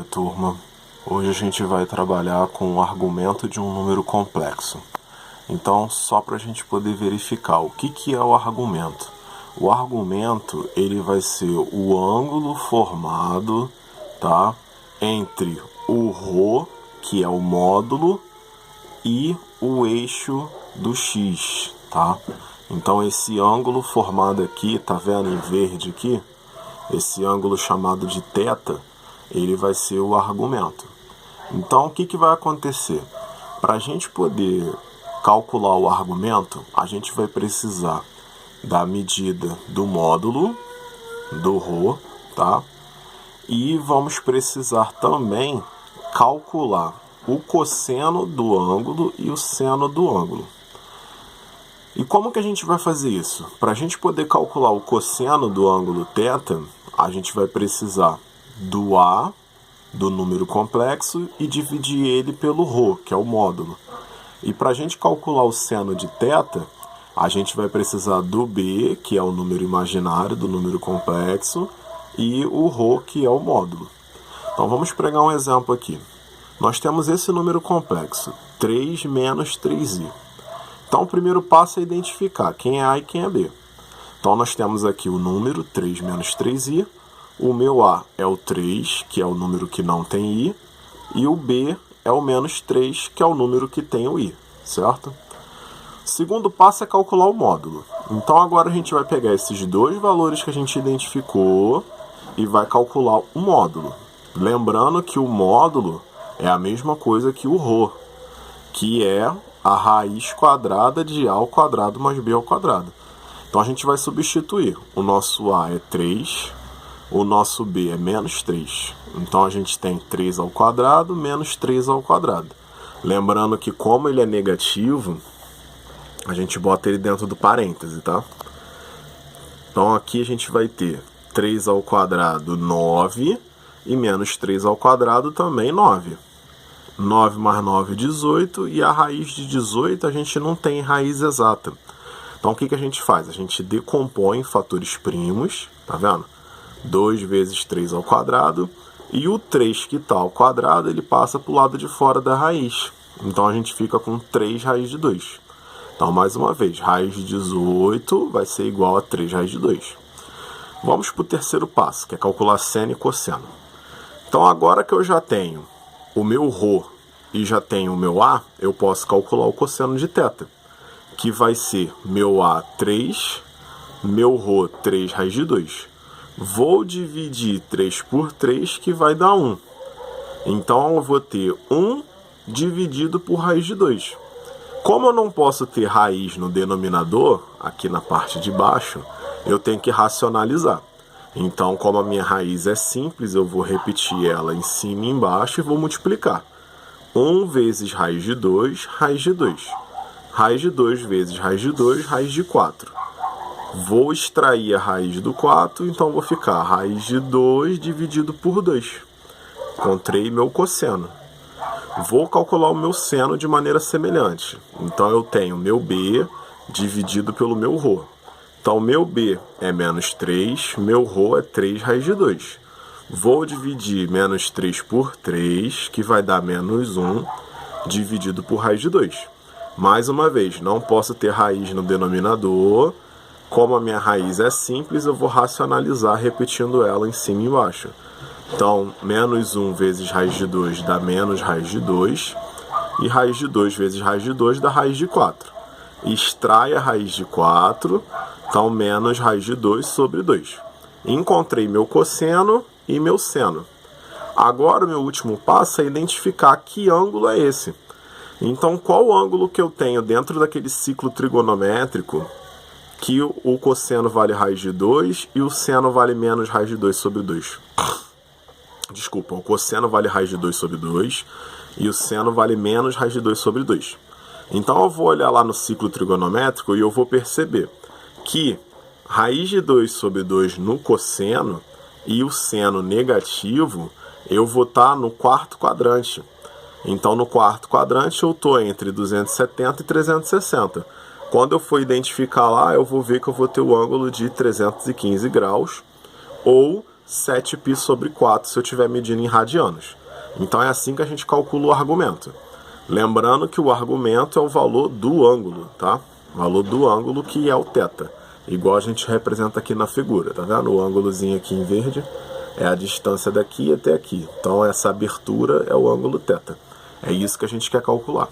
dia, turma. Hoje a gente vai trabalhar com o argumento de um número complexo. Então, só para a gente poder verificar o que é o argumento. O argumento, ele vai ser o ângulo formado, tá, entre o ρ, que é o módulo, e o eixo do x, tá? Então, esse ângulo formado aqui, tá vendo em verde aqui? Esse ângulo chamado de θ, ele vai ser o argumento. Então, o que vai acontecer? Para a gente poder calcular o argumento, a gente vai precisar da medida do módulo, do ρ, tá? E vamos precisar também calcular o cosseno do ângulo e o seno do ângulo. E como que a gente vai fazer isso? Para a gente poder calcular o cosseno do ângulo θ, a gente vai precisar do A, do número complexo, e dividir ele pelo ρ, que é o módulo. E para a gente calcular o seno de θ, a gente vai precisar do B, que é o número imaginário do número complexo, e o ρ, que é o módulo. Então vamos pegar um exemplo aqui. Nós temos esse número complexo, 3 menos 3i. Então, o primeiro passo é identificar quem é A e quem é B. Então, nós temos aqui o número 3 menos 3i. O meu A é o 3, que é o número que não tem i. E o B é o menos 3, que é o número que tem o i, certo? O segundo passo é calcular o módulo. Então, agora a gente vai pegar esses dois valores que a gente identificou e vai calcular o módulo. Lembrando que o módulo é a mesma coisa que o ρ, que é a raiz quadrada de A ao quadrado mais B ao quadrado. Então a gente vai substituir. O nosso A é 3, o nosso B é menos 3. Então a gente tem 3 ao quadrado menos 3 ao quadrado. Lembrando que como ele é negativo, a gente bota ele dentro do parêntese, tá? Então aqui a gente vai ter 3 ao quadrado, 9, e menos 3 ao quadrado também 9. 9 mais 9, 18, e a raiz de 18 a gente não tem raiz exata. Então o que a gente faz? A gente decompõe fatores primos, tá vendo? 2 vezes 3 ao quadrado, e o 3 que está ao quadrado, ele passa para o lado de fora da raiz. Então a gente fica com 3 raiz de 2. Então, mais uma vez, raiz de 18 vai ser igual a 3 raiz de 2. Vamos para o terceiro passo, que é calcular seno e cosseno. Então, agora que eu já tenho o meu ρ e já tenho o meu A, eu posso calcular o cosseno de θ, que vai ser meu A 3, meu ρ 3 raiz de 2. Vou dividir 3 por 3, que vai dar 1. Então eu vou ter 1 dividido por raiz de 2. Como eu não posso ter raiz no denominador, aqui na parte de baixo, eu tenho que racionalizar. Então, como a minha raiz é simples, eu vou repetir ela em cima e embaixo e vou multiplicar. 1 vezes raiz de 2, raiz de 2. Raiz de 2 vezes raiz de 2, raiz de 4. Vou extrair a raiz do 4, então vou ficar raiz de 2 dividido por 2. Encontrei meu cosseno. Vou calcular o meu seno de maneira semelhante. Então, eu tenho meu B dividido pelo meu ρ. Então, meu B é menos 3, meu ρ é 3 raiz de 2. Vou dividir menos 3 por 3, que vai dar menos 1, dividido por raiz de 2. Mais uma vez, não posso ter raiz no denominador. Como a minha raiz é simples, eu vou racionalizar repetindo ela em cima e embaixo. Então, menos 1 vezes raiz de 2 dá menos raiz de 2. E raiz de 2 vezes raiz de 2 dá raiz de 4. Extrai a raiz de 4. Então, menos raiz de 2 sobre 2. Encontrei meu cosseno e meu seno. Agora, o meu último passo é identificar que ângulo é esse. Então, qual ângulo que eu tenho dentro daquele ciclo trigonométrico que o cosseno vale raiz de 2 e o seno vale menos raiz de 2 sobre 2? Desculpa, o cosseno vale raiz de 2 sobre 2 e o seno vale menos raiz de 2 sobre 2. Então, eu vou olhar lá no ciclo trigonométrico e eu vou perceber que raiz de 2 sobre 2 no cosseno e o seno negativo, eu vou estar no quarto quadrante. Então, no quarto quadrante, eu estou entre 270 e 360. Quando eu for identificar lá, eu vou ver que eu vou ter o ângulo de 315 graus, ou 7π sobre 4 se eu estiver medindo em radianos. Então é assim que a gente calcula o argumento. Lembrando que o argumento é o valor do ângulo, tá? O valor do ângulo que é o θ. Igual a gente representa aqui na figura, tá vendo? O ângulozinho aqui em verde é a distância daqui até aqui. Então essa abertura é o ângulo θ. É isso que a gente quer calcular.